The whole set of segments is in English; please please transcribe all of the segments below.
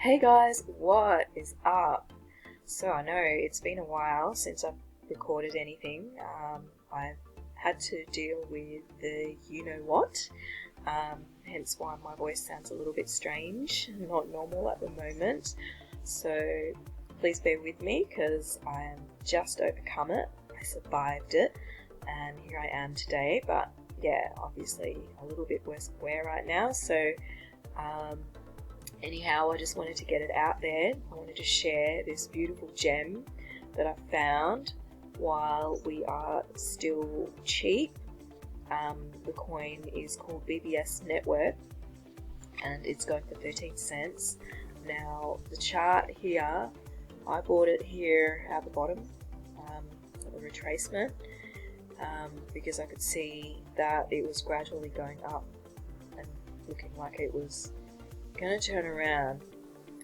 Hey guys, what is up? So I know it's been a while since I've recorded anything. I've had to deal with the you-know-what, hence why my voice sounds a little bit strange, not normal at the moment. So please bear with me because I am just overcome it. I survived it and here I am today, but yeah, obviously a little bit worse for wear right now. So anyhow, I just wanted to get it out there. I wanted to share this beautiful gem that I found while we are still cheap. The coin is called BBS Network and it's going for 13 cents. Now the chart here, I bought it here at the bottom of the retracement because I could see that it was gradually going up and looking like it was going to turn around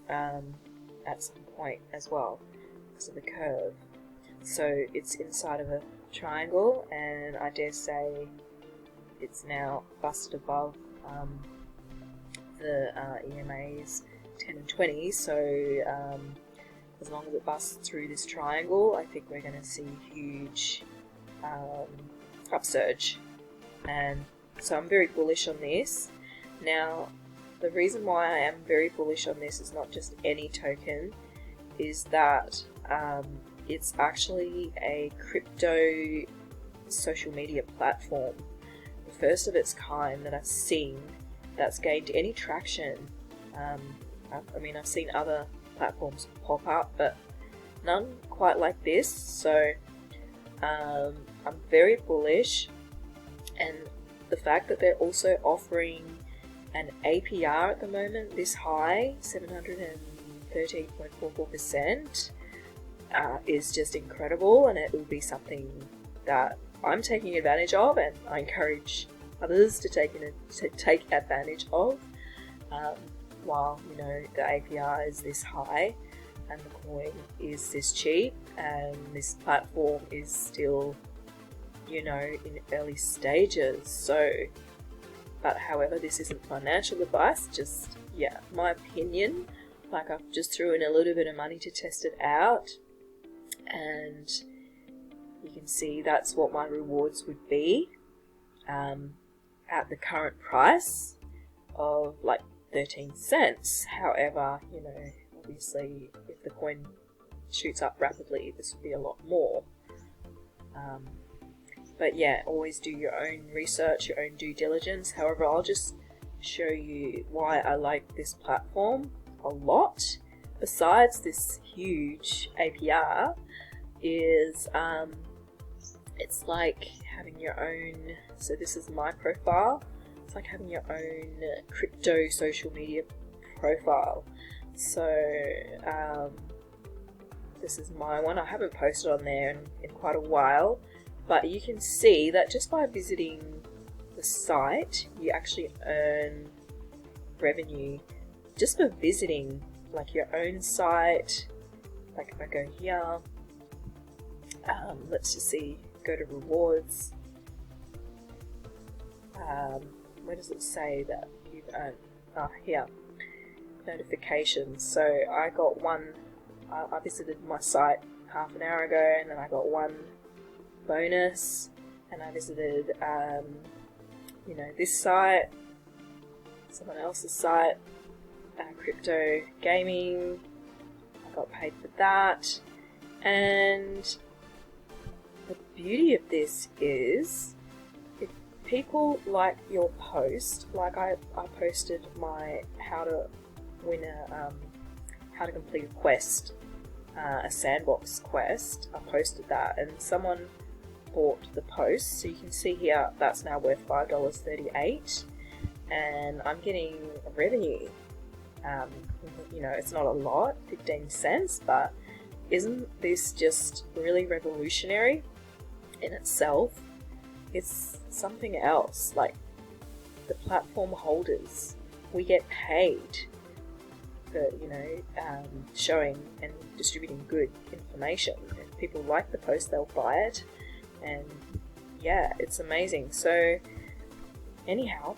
at some point as well because of the curve. So it's inside of a triangle, and I dare say it's now busted above the EMAs 10 and 20. So as long as it busts through this triangle, I think we're going to see a huge upsurge, and so I'm very bullish on this. Now the reason why I am very bullish on this is not just any token, is that it's actually a crypto social media platform, the first of its kind that I've seen that's gained any traction. I've seen other platforms pop up, but none quite like this. So I'm very bullish, and the fact that they're also offering an APR at the moment this high, 713.44%, is just incredible, and it will be something that I'm taking advantage of, and I encourage others to take advantage of. While the APR is this high and the coin is this cheap, and this platform is still in early stages. So but however, this isn't financial advice, just my opinion. Like, I've just threw in a little bit of money to test it out, and you can see that's what my rewards would be at the current price of like 13 cents. However, obviously if the coin shoots up rapidly, this would be a lot more. But yeah, always do your own research, your own due diligence. However, I'll just show you why I like this platform a lot. Besides this huge APR, is it's like having your own. So this is my profile. It's like having your own crypto social media profile. So this is my one. I haven't posted on there in quite a while. But you can see that just by visiting the site, you actually earn revenue just for visiting like your own site. Like if I go here, let's just see, go to rewards. Where does it say that you've earned? Here, notifications. So I got one, I visited my site half an hour ago, and then I got one bonus, and I visited this site, someone else's site, crypto gaming. I got paid for that, and the beauty of this is if people like your post, like I posted my how to complete a quest, a sandbox quest. I posted that, and someone bought the post, so you can see here that's now worth $5.38, and I'm getting revenue. It's not a lot, 15 cents, but isn't this just really revolutionary in itself? It's something else. Like, the platform holders, we get paid for showing and distributing good information. If people like the post, they'll buy it. And yeah, it's amazing. So anyhow,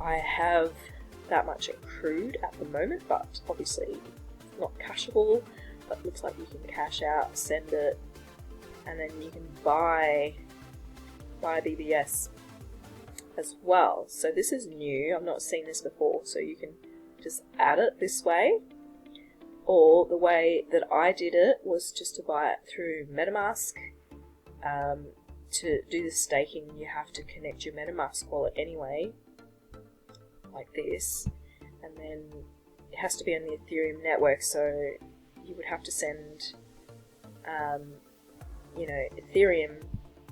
I have that much accrued at the moment, but obviously not cashable, but looks like you can cash out, send it, and then you can buy BBS as well. So this is new, I've not seen this before, so you can just add it this way, or the way that I did it was just to buy it through MetaMask. To do the staking, you have to connect your MetaMask wallet anyway, like this, and then it has to be on the Ethereum network, so you would have to send Ethereum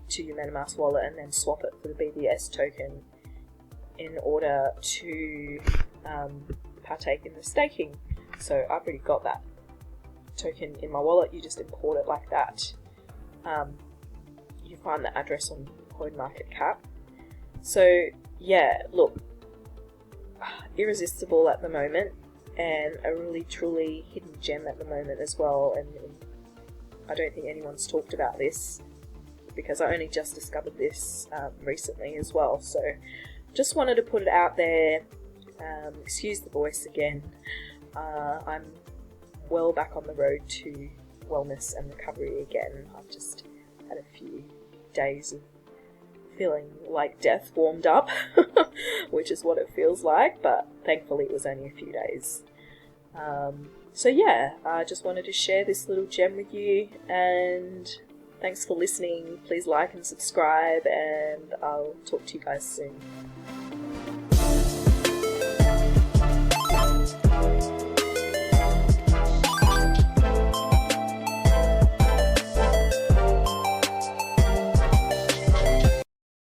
to your MetaMask wallet and then swap it for the BBS token in order to partake in the staking. So I've already got that token in my wallet. You just import it like that. You find the address on CoinMarketCap. So yeah, look, irresistible at the moment, and a really truly hidden gem at the moment as well. And I don't think anyone's talked about this, because I only just discovered this recently as well. So just wanted to put it out there. Excuse the voice again. I'm well back on the road to wellness and recovery again. I've just had a few days of feeling like death warmed up, which is what it feels like, but thankfully it was only a few days. So yeah, I just wanted to share this little gem with you, and thanks for listening. Please like and subscribe, and I'll talk to you guys soon.